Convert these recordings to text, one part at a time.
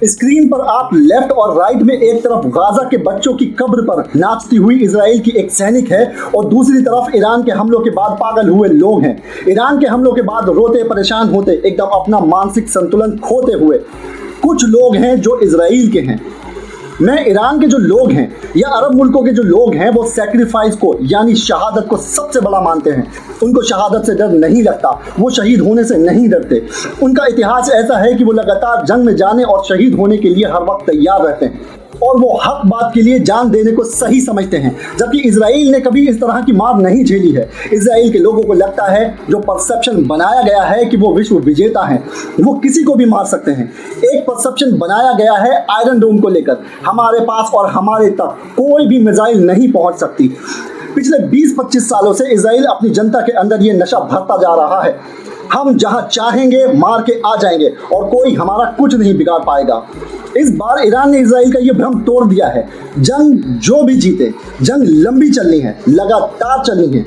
Screen पर आप left और राइट में एक तरफ गाजा के बच्चों की कब्र पर नाचती हुई इजराइल की एक सैनिक है और दूसरी तरफ ईरान के हमलों के बाद पागल हुए लोग हैं। ईरान के हमलों के बाद रोते परेशान होते, एकदम अपना मानसिक संतुलन खोते हुए कुछ लोग हैं जो इजराइल के हैं। मैं ईरान के जो लोग हैं या अरब मुल्कों के जो लोग हैं वो सैक्रिफाइस को यानी शहादत को सबसे बड़ा मानते हैं। उनको शहादत से डर नहीं लगता, वो शहीद होने से नहीं डरते। उनका इतिहास ऐसा है कि वो लगातार जंग में जाने और शहीद होने के लिए हर वक्त तैयार रहते हैं और वो हक बात के लिए जान देने को सही समझते हैं। जबकि इजराइल ने कभी इस तरह की मार नहीं झेली है। इजराइल के लोगों को लगता है जो परसेप्शन बनाया गया है कि वो विश्व विजेता हैं, वो किसी को भी मार सकते हैं। एक परसेप्शन बनाया गया है आयरन डोम को लेकर, हमारे पास और हमारे तक कोई भी मिसाइल नहीं पहुंच सकती। पिछले 20-25 सालों से इजराइल अपनी जनता के अंदर ये नशा भरता जा रहा है, हम जहां चाहेंगे मार के आ जाएंगे और कोई हमारा कुछ नहीं बिगाड़ पाएगा। इस बार ईरान ने इजराइल का ये भ्रम तोड़ दिया है। जंग जो भी जीते, जंग लंबी चलनी है, लगातार चलनी है।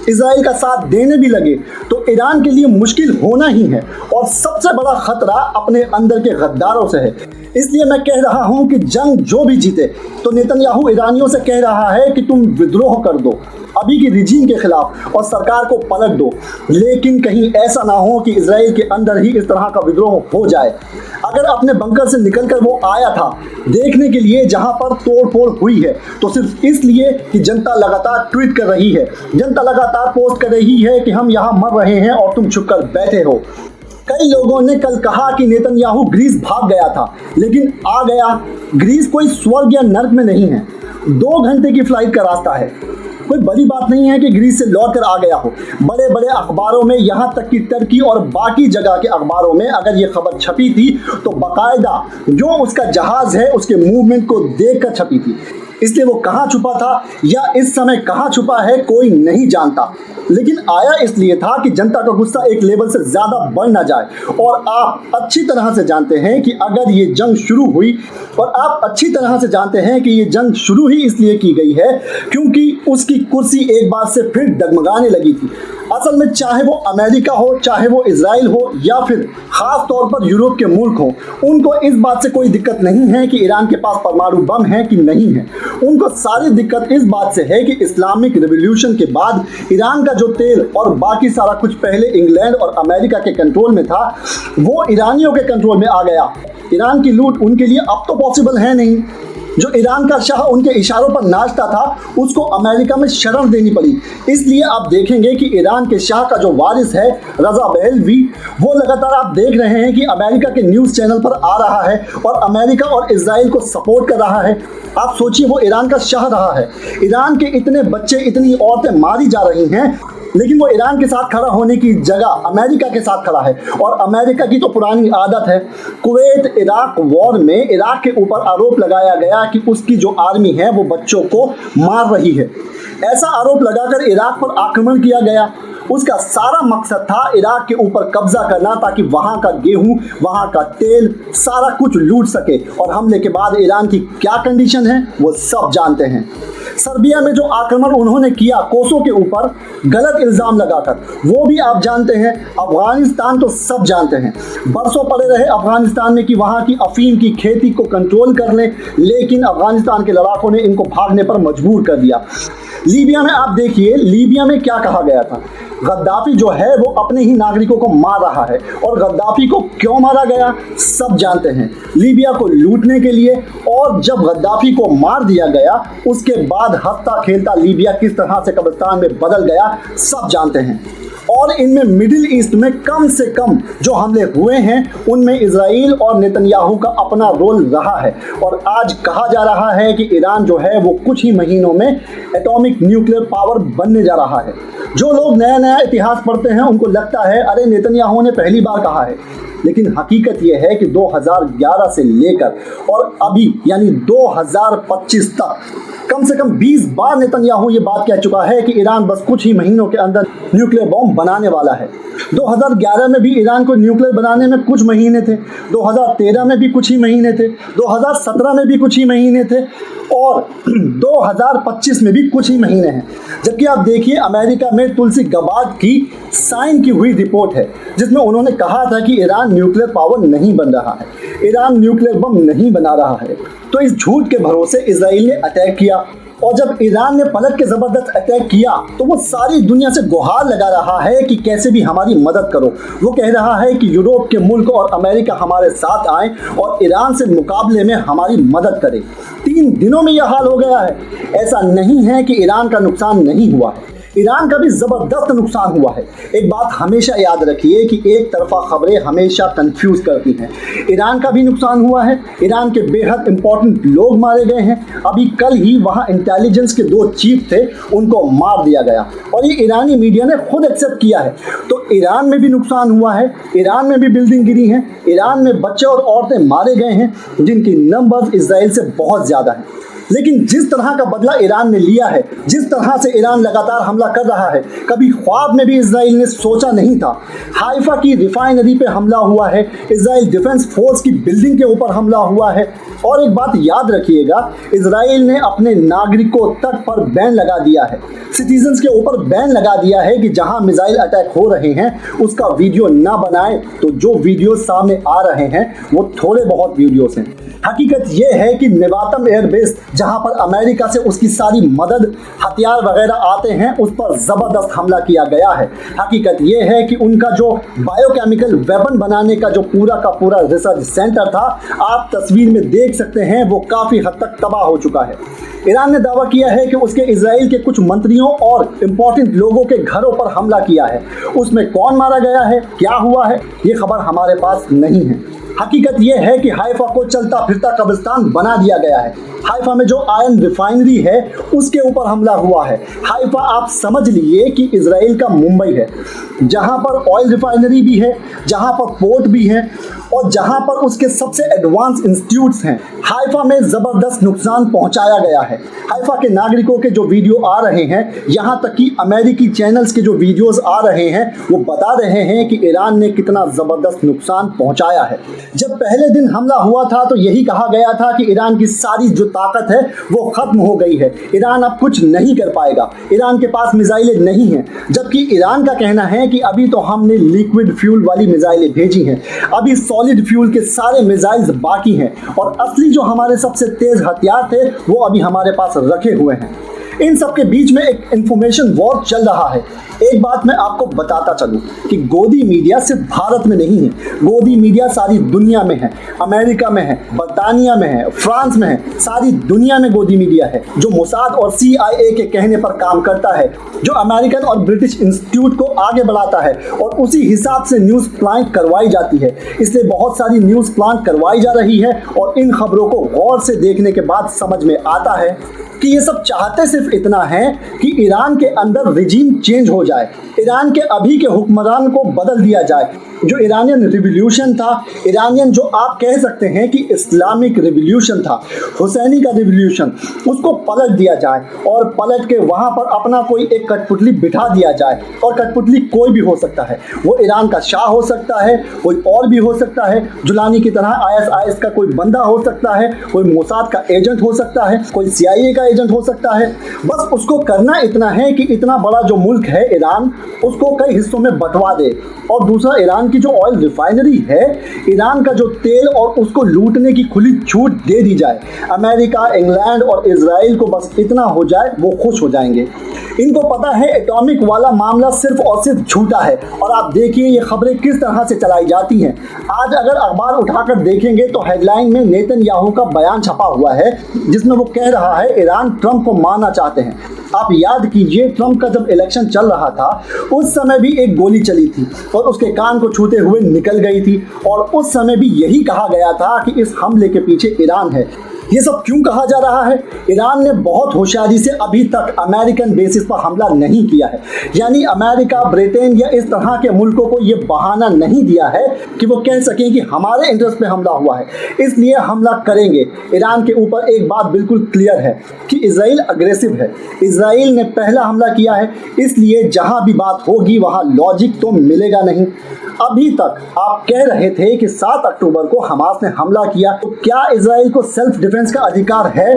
इजराइल का साथ देने भी लगे तो ईरान के लिए मुश्किल होना ही है और सबसे बड़ा खतरा अपने अंदर के गद्दारों से है। इसलिए मैं कह रहा हूं कि जंग जो भी जीते तो नेतन्याहू ईरानियों से कह रहा है कि तुम विद्रोह कर दो अभी की रिजीम के खिलाफ और सरकार को पलट दो, लेकिन कहीं ऐसा ना हो कि इजराइल के अंदर ही इस तरह का विद्रोह हो जाए। अगर अपने बंकर से निकलकर वो आया था देखने के लिए जहां पर तोड़-फोड़ हुई है तो सिर्फ इसलिए कि जनता लगातार ट्वीट कर रही है, जनता लगातार पोस्ट कर रही है कि हम यहाँ मर रहे हैं और तुम छुपकर बैठे हो। कई लोगों ने कल कहा कि नेतन्याहू ग्रीस भाग गया था, लेकिन आ गया। ग्रीस कोई स्वर्ग या नर्क में नहीं है, 2 घंटे की फ्लाइट का रास्ता है। कोई बड़ी बात नहीं है कि ग्रीस से लौट कर आ गया हो। बड़े बड़े अखबारों में, यहाँ तक कि टर्की और बाकी जगह के अखबारों में अगर ये खबर छपी थी तो बाकायदा जो उसका जहाज है उसके मूवमेंट को देखकर छपी थी। इसलिए वो कहाँ छुपा था या इस समय कहाँ छुपा है कोई नहीं जानता, लेकिन आया इसलिए था कि जनता का गुस्सा एक लेवल से ज़्यादा बढ़ ना जाए। और आप अच्छी तरह से जानते हैं कि अगर ये जंग शुरू हुई, और आप अच्छी तरह से जानते हैं कि ये जंग शुरू ही इसलिए की गई है क्योंकि उसकी कुर्सी एक बार से फिर डगमगाने लगी थी। असल में चाहे वो अमेरिका हो, चाहे वो इजराइल हो या फिर ख़ास तौर पर यूरोप के मुल्क हो, उनको इस बात से कोई दिक्कत नहीं है कि ईरान के पास परमाणु बम है कि नहीं है। उनको सारी दिक्कत इस बात से है कि इस्लामिक रिवॉल्यूशन के बाद ईरान का जो तेल और बाकी सारा कुछ पहले इंग्लैंड और अमेरिका के कंट्रोल में था वो ईरानियों के कंट्रोल में आ गया। ईरान की लूट उनके लिए अब तो पॉसिबल है नहीं। जो ईरान का शाह उनके इशारों पर नाचता था उसको अमेरिका में शरण देनी पड़ी। इसलिए आप देखेंगे कि ईरान के शाह का जो वारिस है रजा पहलवी, वो लगातार आप देख रहे हैं कि अमेरिका के न्यूज़ चैनल पर आ रहा है और अमेरिका और इजराइल को सपोर्ट कर रहा है। आप सोचिए वो ईरान का शाह रहा है। ईरान के इतने बच्चे, इतनी औरतें मारी जा रही हैं, लेकिन वो ईरान के साथ खड़ा होने की जगह अमेरिका के साथ खड़ा है। और अमेरिका की तो पुरानी आदत है, कुवैत इराक वॉर में इराक के ऊपर आरोप लगाया गया कि उसकी जो आर्मी है वो बच्चों को मार रही है। ऐसा आरोप लगाकर इराक पर आक्रमण किया गया। उसका सारा मकसद था इराक के ऊपर कब्जा करना ताकि वहाँ का गेहूं, वहाँ का तेल, सारा कुछ लूट सके। और हमले के बाद ईरान की क्या कंडीशन है वो सब जानते हैं। सर्बिया में जो आक्रमण उन्होंने किया कोसों के ऊपर गलत इल्ज़ाम लगाकर, वो भी आप जानते हैं। अफगानिस्तान तो सब जानते हैं, बरसों पड़े रहे अफगानिस्तान में कि वहाँ की अफीम की खेती को कंट्रोल कर लें, लेकिन अफगानिस्तान के लड़ाकों ने इनको भागने पर मजबूर कर दिया। लीबिया में आप देखिए, लीबिया में क्या कहा गया था। गद्दाफी जो है वो अपने ही नागरिकों को मार रहा है, और गद्दाफी को क्यों मारा गया सब जानते हैं, लीबिया को लूटने के लिए। और जब गद्दाफी को मार दिया गया उसके बाद हंसता खेलता लीबिया किस तरह से कब्रिस्तान में बदल गया सब जानते हैं। और इनमें मिडिल ईस्ट में कम से कम जो हमले हुए हैं उनमें इजराइल और नेतन्याहू का अपना रोल रहा है। और आज कहा जा रहा है कि ईरान जो है वो कुछ ही महीनों में एटॉमिक न्यूक्लियर पावर बनने जा रहा है। जो लोग नया नया इतिहास पढ़ते हैं उनको लगता है अरे नेतन्याहू ने पहली बार कहा है, लेकिन हकीकत यह है कि 2011 से लेकर और अभी यानी 2025 तक कम से कम 20 बार नेतन्याहू ये बात कह चुका है कि ईरान बस कुछ ही महीनों के अंदर न्यूक्लियर बॉम्ब बनाने वाला है। 2011 में भी ईरान को न्यूक्लियर बनाने में कुछ महीने थे, 2013 में भी कुछ ही महीने थे, 2017 में भी कुछ ही महीने थे और 2025 में भी कुछ ही महीने हैं। जबकि आप देखिए अमेरिका में तुलसी गबार्ड की साइन की हुई रिपोर्ट है जिसमें उन्होंने कहा था कि ईरान न्यूक्लियर पावर नहीं बन रहा है, ईरान न्यूक्लियर बम नहीं बना रहा है। तो इस झूठ के भरोसे इजराइल ने अटैक किया और जब ईरान ने पलट के ज़बरदस्त अटैक किया तो वो सारी दुनिया से गुहार लगा रहा है कि कैसे भी हमारी मदद करो। वो कह रहा है कि यूरोप के मुल्क और अमेरिका हमारे साथ आए और ईरान से मुकाबले में हमारी मदद करें। 3 दिनों में यह हाल हो गया है। ऐसा नहीं है कि ईरान का नुकसान नहीं हुआ है, ईरान का भी ज़बरदस्त नुकसान हुआ है। एक बात हमेशा याद रखिए कि एक तरफा खबरें हमेशा कंफ्यूज करती हैं। ईरान का भी नुकसान हुआ है, ईरान के बेहद इंपॉर्टेंट लोग मारे गए हैं। अभी कल ही वहाँ इंटेलिजेंस के 2 चीफ थे, उनको मार दिया गया और ये ईरानी मीडिया ने खुद एक्सेप्ट किया है। तो ईरान में भी नुकसान हुआ है, ईरान में भी बिल्डिंग गिरी हैं, ईरान में बच्चे और औरतें मारे गए हैं जिनकी नंबर्स इजराइल से बहुत ज़्यादा हैं। लेकिन जिस तरह का बदला ईरान ने लिया है, जिस तरह से ईरान लगातार हमला कर रहा है, कभी ख्वाब में भी इजराइल ने सोचा नहीं था। हाइफा की रिफाइनरी पे हमला हुआ है, इजराइल डिफेंस फोर्स की बिल्डिंग के ऊपर हमला हुआ है। और एक बात याद रखिएगा, इजराइल ने अपने नागरिकों तक पर बैन लगा दिया है, सिटीजन्स के ऊपर बैन लगा दिया है कि जहां मिसाइल अटैक हो रहे हैं उसका वीडियो ना बनाएं। तो जो वीडियो सामने आ रहे हैं वो थोड़े बहुत वीडियोस हैं। हकीकत यह है कि नेवातम एयरबेस जहां पर अमेरिका से उसकी सारी मदद हथियार वगैरह आते हैं उस पर ज़बरदस्त हमला किया गया है। हकीकत यह है कि उनका जो बायोकेमिकल वेपन बनाने का जो पूरा का पूरा रिसर्च सेंटर था, आप तस्वीर में देख सकते हैं, वो काफ़ी हद तक तबाह हो चुका है। ईरान ने दावा किया है कि उसके इजराइल के कुछ मंत्रियों और इम्पोर्टेंट लोगों के घरों पर हमला किया है। उसमें कौन मारा गया है, क्या हुआ है, ये खबर हमारे पास नहीं है। हकीकत यह है कि हाइफा को चलता फिरता कब्रिस्तान बना दिया गया है। हाइफा में जो आयरन रिफाइनरी है उसके ऊपर हमला हुआ है। हाइफा आप समझ लीजिए कि इजराइल का मुंबई है, जहां पर ऑयल रिफाइनरी भी है, जहां पर पोर्ट भी है और जहां पर उसके सबसे एडवांस इंस्टीट्यूट्स हैं। हाइफा में ज़बरदस्त नुकसान पहुंचाया गया है। हाइफा के नागरिकों के जो वीडियो आ रहे हैं, यहां तक कि अमेरिकी चैनल्स के जो वीडियोस आ रहे हैं, वो बता रहे हैं कि ईरान ने कितना ज़बरदस्त नुकसान पहुंचाया है। जब पहले दिन हमला हुआ था तो यही कहा गया था कि ईरान की सारी जो ताकत है वो ख़त्म हो गई है, ईरान अब कुछ नहीं कर पाएगा, ईरान के पास मिसाइलें नहीं हैं। जबकि ईरान का कहना है कि अभी तो हमने लिक्विड फ्यूल वाली मिसाइलें भेजी हैं, अभी सॉलिड फ्यूल के सारे मिसाइल्स बाकी हैं और असली जो हमारे सबसे तेज़ हथियार थे वो अभी हमारे पास रखे हुए हैं। इन सब के बीच में एक इंफॉर्मेशन वॉर चल रहा है। एक बात मैं आपको बताता चलूं कि गोदी मीडिया सिर्फ भारत में नहीं है, गोदी मीडिया सारी दुनिया में है, अमेरिका में है, बर्तानिया में है, फ्रांस में है, सारी दुनिया में गोदी मीडिया है जो मोसाद और CIA के कहने पर काम करता है, जो अमेरिकन और ब्रिटिश इंस्टीट्यूट को आगे बढ़ाता है और उसी हिसाब से न्यूज़ प्लांट करवाई जाती है। इसलिए बहुत सारी न्यूज़ प्लांट करवाई जा रही है और इन खबरों को गौर से देखने के बाद समझ में आता है कि ये सब चाहते सिर्फ इतना है कि ईरान के अंदर रिजीम चेंज हो जाए, ईरान के अभी के हुक्मरान को बदल दिया जाए। जो ईरानियन रिवॉल्यूशन था, ईरानियन जो आप कह सकते हैं कि इस्लामिक रिवॉल्यूशन था, हुसैनी का रिवॉल्यूशन, उसको पलट दिया जाए और पलट के वहाँ पर अपना कोई एक कठपुतली बिठा दिया जाए। और कठपुतली कोई भी हो सकता है, वो ईरान का शाह हो सकता है, कोई और भी हो सकता है, जुलानी की तरह ISIS का कोई बंदा हो सकता है, कोई मोसाद का एजेंट हो सकता है, कोई CIA का एजेंट हो सकता है। बस उसको करना इतना है कि इतना बड़ा जो मुल्क है ईरान, उसको कई हिस्सों में बंटवा दे। और दूसरा, ईरान की जो ऑयल रिफाइनरी है, ईरान का जो तेल और उसको लूटने की खुली छूट दे दी जाए। अमेरिका, इंग्लैंड और इजराइल को बस इतना हो जाए, वो खुश हो जाएंगे। इनको पता है एटॉमिक वाला मामला सिर्फ और सिर्फ झूठा है। और आप देखिए ये खबरें किस तरह से चलाई जाती हैं। आज अगर अखबार उठाकर देखेंगे तो हेडलाइन में नेतन्याहू का बयान छपा हुआ है जिसमें वो कह रहा है ईरान ट्रंप को मारना चाहते हैं। आप याद कीजिए, ट्रंप का जब इलेक्शन चल रहा था उस समय भी एक गोली चली थी और उसके कान को छूते हुए निकल गई थी और उस समय भी यही कहा गया था कि इस हमले के पीछे ईरान है। ये सब क्यों कहा जा रहा है? ईरान ने बहुत होशियारी से अभी तक अमेरिकन बेसिस पर हमला नहीं किया है, यानी अमेरिका, ब्रिटेन या इस तरह के मुल्कों को ये बहाना नहीं दिया है कि वो कह सकें कि हमारे इंटरेस्ट पे हमला हुआ है इसलिए हमला करेंगे। ईरान के ऊपर एक बात बिल्कुल क्लियर है कि इजराइल अग्रेसिव है। इजराइल ने पहला हमला किया है, इसलिए जहां भी बात होगी वहां लॉजिक तो मिलेगा नहीं। अभी तक आप कह रहे थे कि 7 अक्टूबर को हमास ने हमला किया, तो क्या इजराइल को सेल्फ डिफेंस का अधिकार है?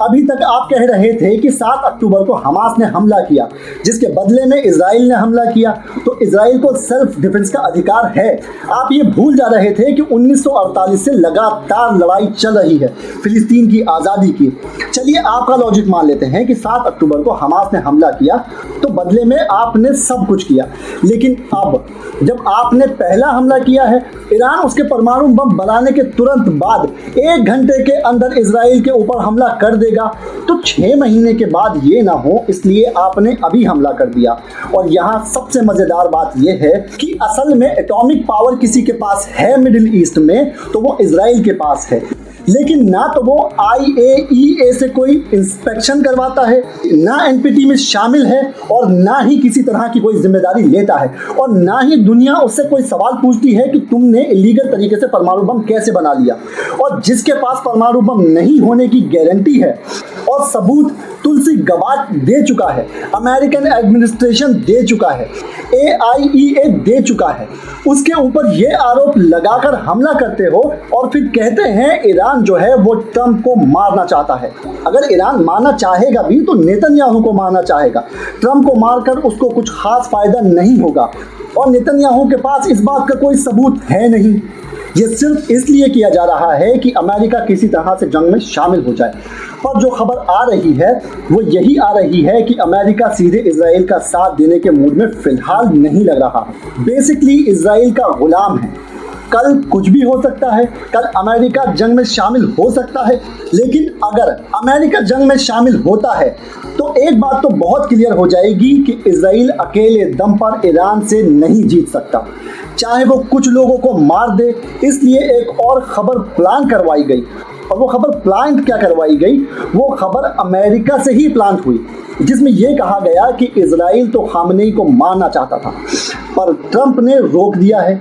अभी तक आप कह रहे थे कि 7 अक्टूबर को हमास ने हमला किया, जिसके बदले में इजराइल ने हमला किया, तो इजराइल को सेल्फ डिफेंस का अधिकार है। आप ये भूल जा रहे थे कि 1948 से लगातार लड़ाई चल रही है फिलिस्तीन की आज़ादी की। चलिए आपका लॉजिक मान लेते हैं कि 7 अक्टूबर को हमास ने हमला किया तो बदले में आपने सब कुछ किया, लेकिन अब जब आपने पहला हमला किया है, ईरान उसके परमाणु बम बनाने के तुरंत बाद 1 घंटे के अंदर इजराइल के ऊपर हमला कर देगा, तो 6 महीने के बाद ये ना हो इसलिए आपने अभी हमला कर दिया। और यहाँ सबसे मजेदार बात यह है कि असल में एटॉमिक पावर किसी के पास है मिडिल ईस्ट में तो वो इजराइल के पास है, लेकिन ना तो वो IAEA से कोई इंस्पेक्शन करवाता है, ना NPT में शामिल है और ना ही किसी तरह की कोई जिम्मेदारी लेता है, और ना ही दुनिया उससे कोई सवाल पूछती है कि तुमने इलीगल तरीके से परमाणु बम कैसे बना लिया। और जिसके पास परमाणु बम नहीं होने की गारंटी है और सबूत तुलसी गवाह दे चुका है, अमेरिकन एडमिनिस्ट्रेशन दे चुका है, AIEA दे चुका है, उसके ऊपर ये आरोप लगाकर हमला करते हो और फिर कहते हैं ईरान जो है वो ट्रंप को मारना चाहता है। अगर ईरान मारना चाहेगा भी तो नेतन्याहू को मारना चाहेगा, ट्रंप को मारकर उसको कुछ खास फायदा नहीं होगा, और नेतन्याहू के पास इस बात का कोई सबूत है नहीं। ये सिर्फ इसलिए किया जा रहा है कि अमेरिका किसी तरह से जंग में शामिल हो जाए। पर जो खबर आ रही है वो यही आ रही है कि अमेरिका सीधे इजराइल का साथ देने के मूड में फिलहाल नहीं लग रहा। बेसिकली इजराइल का गुलाम है। कल कुछ भी हो सकता है, कल अमेरिका जंग में शामिल हो सकता है, लेकिन अगर अमेरिका जंग में शामिल होता है तो एक बात तो बहुत क्लियर हो जाएगी कि इजराइल अकेले दम पर ईरान से नहीं जीत सकता, चाहे वो कुछ लोगों को मार दे। इसलिए एक और खबर प्लान करवाई गई, और वो खबर प्लान क्या करवाई गई, वो खबर अमेरिका से ही प्लान हुई, जिसमें यह कहा गया कि इजराइल तो खामनेई को मारना चाहता था पर ट्रंप ने रोक दिया है।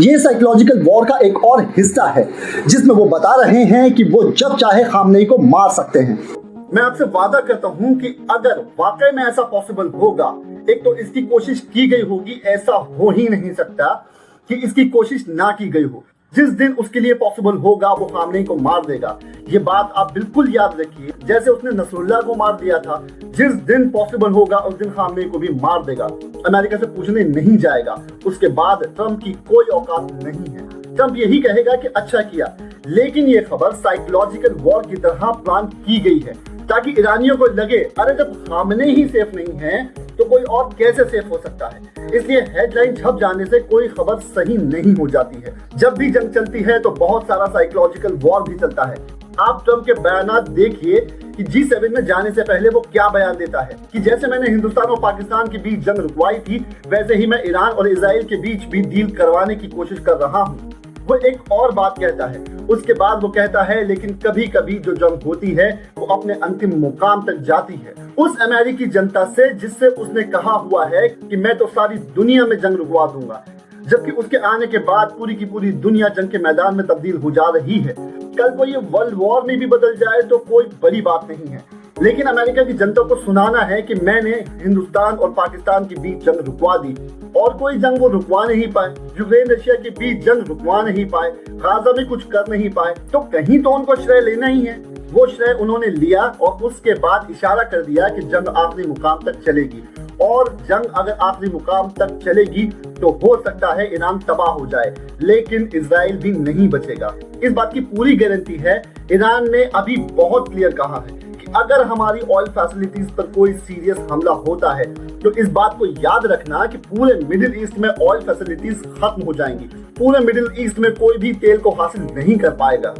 ये साइकोलॉजिकल वॉर का एक और हिस्सा है जिसमें वो बता रहे हैं कि वो जब चाहे खामनेई को मार सकते हैं। मैं आपसे वादा करता हूं कि अगर वाकई में ऐसा पॉसिबल होगा, एक तो इसकी कोशिश की गई होगी, ऐसा हो ही नहीं सकता कि इसकी कोशिश ना की गई हो। जिस दिन उसके लिए पॉसिबल होगा वो खामनेई को मार देगा। ये बात आप बिल्कुल याद रखिए, जैसे उसने नसरुल्लाह को मार दिया था। जिस दिन पॉसिबल होगा उस दिन खामनेई को भी मार देगा। अमेरिका से पूछने नहीं जाएगा। उसके बाद ट्रंप की कोई औकात नहीं है। ट्रंप यही कहेगा कि अच्छा किया, लेकिन ये खबर साइकोलॉजिकल वॉर की तरह प्लान की गई है ताकि ईरानियों को लगे अरे जब खामनेई ही सेफ नहीं है तो कोई और कैसे सेफ हो सकता है। इसलिए हेडलाइन छप जाने से कोई खबर सही नहीं हो जाती है। जब भी जंग चलती है तो बहुत सारा साइकोलॉजिकल वॉर भी चलता है। आप ट्रंप के बयानात देखिए कि G7 में जाने से पहले वो क्या बयान देता है कि जैसे मैंने हिंदुस्तान और पाकिस्तान के बीच जंग रुकवाई थी, वैसे ही मैं ईरान और इजराइल के बीच भी डील करवाने की कोशिश कर रहा हूँ। वो एक और बात कहता है, उसके बाद वो कहता है लेकिन कभी कभी जो जंग होती है वो अपने अंतिम मुकाम तक जाती है उस अमेरिकी जनता से जिससे उसने कहा हुआ है कि मैं तो सारी दुनिया में जंग रुकवा दूंगा, जबकि उसके आने के बाद पूरी की पूरी दुनिया जंग के मैदान में तब्दील हो जा रही है। कल को ये वर्ल्ड वॉर में भी बदल जाए तो कोई बड़ी बात नहीं है, लेकिन अमेरिका की जनता को सुनाना है कि मैंने हिंदुस्तान और पाकिस्तान के बीच जंग रुकवा दी और कोई जंग वो रुकवा नहीं पाए। यूक्रेन रशिया के बीच जंग रुकवा नहीं पाए, गाजा में कुछ कर नहीं पाए, तो कहीं तो उनको श्रेय लेना ही है। वो श्रेय उन्होंने लिया और उसके बाद इशारा कर दिया कि जंग आखिरी मुकाम तक चलेगी, और जंग अगर आखिरी मुकाम तक चलेगी तो हो सकता है ईरान तबाह हो जाए, लेकिन इजराइल भी नहीं बचेगा। इस बात की पूरी गारंटी है। ईरान ने अभी बहुत क्लियर कहा है कि अगर हमारी ऑयल फैसिलिटीज पर कोई सीरियस हमला होता है तो इस बात को याद रखना कि पूरे मिडिल ईस्ट में ऑयल फैसिलिटीज खत्म हो जाएंगी। पूरे मिडिल ईस्ट में कोई भी तेल को हासिल नहीं कर पाएगा।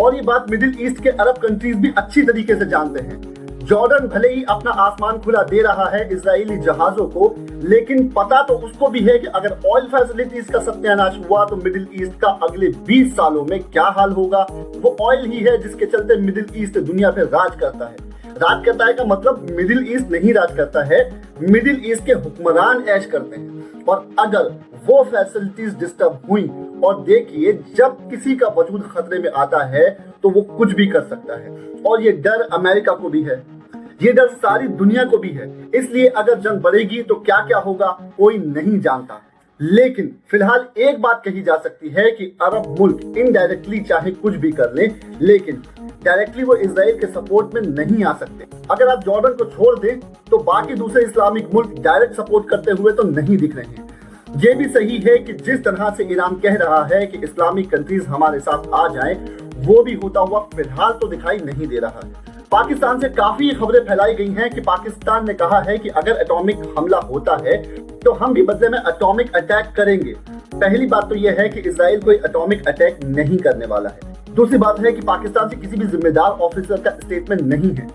और ये बात मिडिल ईस्ट के अरब कंट्रीज भी अच्छी तरीके से जानते हैं। जॉर्डन भले ही अपना आसमान खुला दे रहा है इजरायली जहाजों को, लेकिन पता तो उसको भी है कि अगर ऑयल फैसिलिटीज का सत्यानाश हुआ तो मिडिल ईस्ट का अगले 20 सालों में क्या हाल होगा। वो ऑयल ही है जिसके चलते मिडिल ईस्ट दुनिया पे राज करता है। राज करता है का मतलब मिडिल ईस्ट नहीं राज करता है, मिडिल ईस्ट के हुक्मरान ऐश करते हैं। और अगर वो फैसिलिटीज डिस्टर्ब हुई, और देखिए जब किसी का वजूद खतरे में आता है तो वो कुछ भी कर सकता है। और ये डर अमेरिका को भी है, ये डर सारी दुनिया को भी है। इसलिए अगर जंग बढ़ेगी तो क्या क्या होगा कोई नहीं जानता। लेकिन फिलहाल एक बात कही जा सकती है कि अरब मुल्क इनडायरेक्टली चाहे कुछ भी कर ले, लेकिन डायरेक्टली वो इजराइल के सपोर्ट में नहीं आ सकते। अगर आप जॉर्डन को छोड़ दें तो बाकी दूसरे इस्लामिक मुल्क डायरेक्ट सपोर्ट करते हुए तो नहीं दिख रहे हैं। ये भी सही है कि जिस तरह से ईरान कह रहा है कि इस्लामिक कंट्रीज हमारे साथ आ जाएं, वो भी होता हुआ फिलहाल तो दिखाई नहीं दे रहा है। पाकिस्तान से काफी खबरें फैलाई गई हैं कि पाकिस्तान ने कहा है कि अगर एटॉमिक हमला होता है तो हम भी बदले में एटॉमिक अटैक करेंगे। पहली बात तो यह है कि इजराइल कोई एटॉमिक अटैक नहीं करने वाला है। दूसरी बात है कि पाकिस्तान से किसी भी जिम्मेदार ऑफिसर का स्टेटमेंट नहीं है।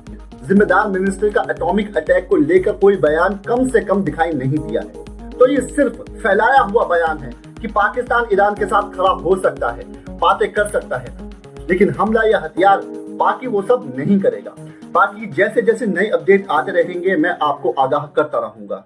जिम्मेदार मिनिस्टर का एटॉमिक अटैक को लेकर कोई बयान कम से कम दिखाई नहीं दिया है। तो ये सिर्फ फैलाया हुआ बयान है कि पाकिस्तान ईरान के साथ खड़ा हो सकता है, बातें कर सकता है, लेकिन हमला या हथियार बाकी वो सब नहीं करेगा। बाकी जैसे जैसे नए अपडेट आते रहेंगे मैं आपको आगाह करता रहूंगा।